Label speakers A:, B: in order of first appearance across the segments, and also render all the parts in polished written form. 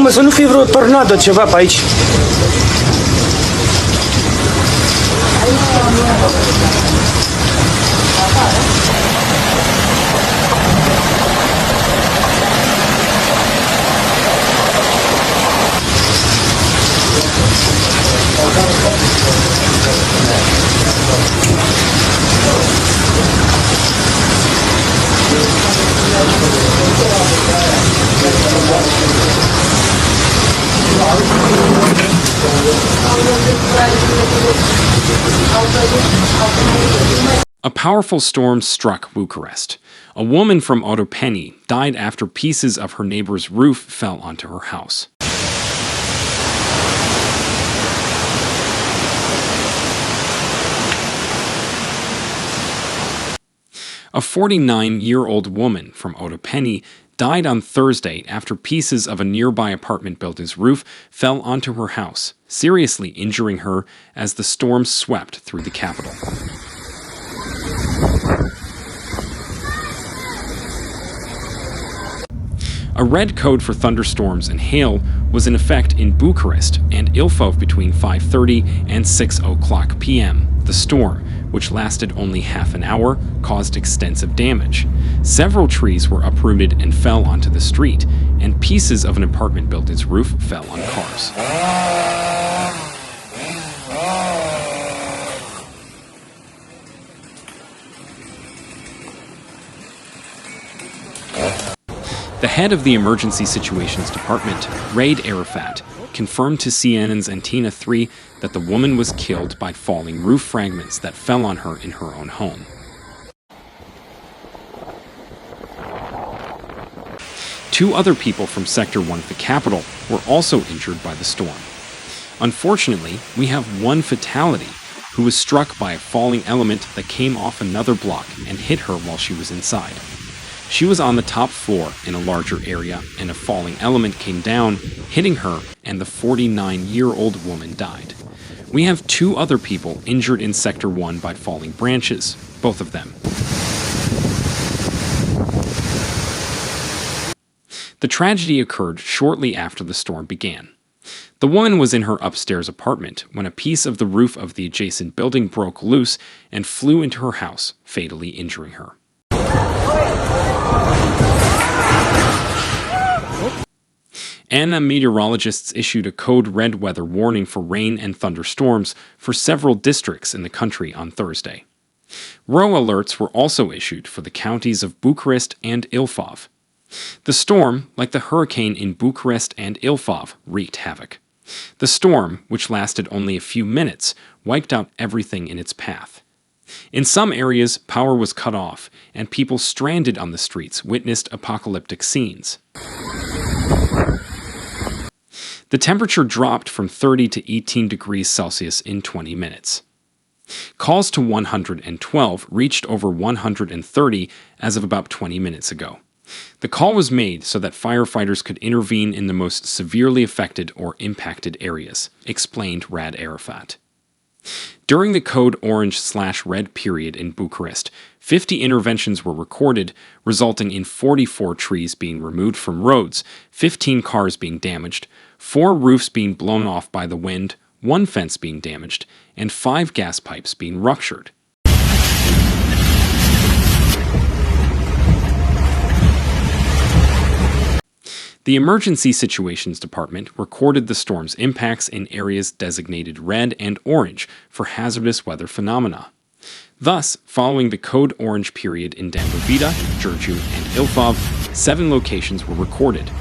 A: Mamă, să nu fie vreo tornado, ceva pe aici.
B: A powerful storm struck Bucharest. A woman from Otopeni died after pieces of her neighbor's roof fell onto her house. A 49-year-old woman from Otopeni died on Thursday after pieces of a nearby apartment building's roof fell onto her house, seriously injuring her as the storm swept through the capital. A red code for thunderstorms and hail was in effect in Bucharest and Ilfov between 5:30 and 6 o'clock p.m. The storm, which lasted only half an hour, caused extensive damage. Several trees were uprooted and fell onto the street, and pieces of an apartment building's roof fell on cars. The head of the Emergency Situations Department, Raid Arafat, confirmed to CNN's Antenna 3 that the woman was killed by falling roof fragments that fell on her in her own home. Two other people from Sector 1 of the capital were also injured by the storm. Unfortunately, we have one fatality who was struck by a falling element that came off another block and hit her while she was inside. She was on the top floor in a larger area, and a falling element came down, hitting her, and the 49-year-old woman died. We have two other people injured in Sector 1 by falling branches, both of them. The tragedy occurred shortly after the storm began. The woman was in her upstairs apartment when a piece of the roof of the adjacent building broke loose and flew into her house, fatally injuring her. And meteorologists issued a code red weather warning for rain and thunderstorms for several districts in the country on Thursday. RO alerts were also issued for the counties of Bucharest and Ilfov. The storm, like the hurricane in Bucharest and Ilfov, wreaked havoc. The storm, which lasted only a few minutes, wiped out everything in its path. In some areas, power was cut off, and people stranded on the streets witnessed apocalyptic scenes. The temperature dropped from 30 to 18 degrees Celsius in 20 minutes. Calls to 112 reached over 130 as of about 20 minutes ago. The call was made so that firefighters could intervene in the most severely affected or impacted areas, explained Raid Arafat. During the code orange/red period in Bucharest, 50 interventions were recorded, resulting in 44 trees being removed from roads, 15 cars being damaged, 4 roofs being blown off by the wind, 1 fence being damaged, and 5 gas pipes being ruptured. The Emergency Situations Department recorded the storm's impacts in areas designated red and orange for hazardous weather phenomena. Thus, following the code orange period in Dambrovita, Giurgiu, and Ilfov, 7 locations were recorded.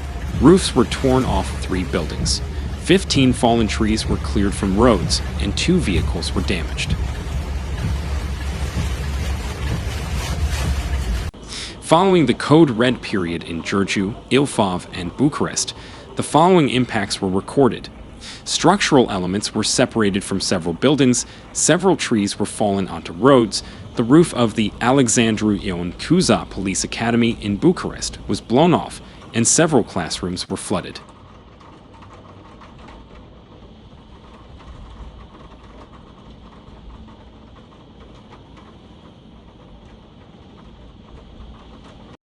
B: Roofs were torn off 3 buildings. 15 fallen trees were cleared from roads, and 2 vehicles were damaged. Following the code red period in Giurgiu, Ilfov, and Bucharest, the following impacts were recorded. Structural elements were separated from several buildings, several trees were fallen onto roads, the roof of the Alexandru Ioan Cuza Police Academy in Bucharest was blown off, and several classrooms were flooded.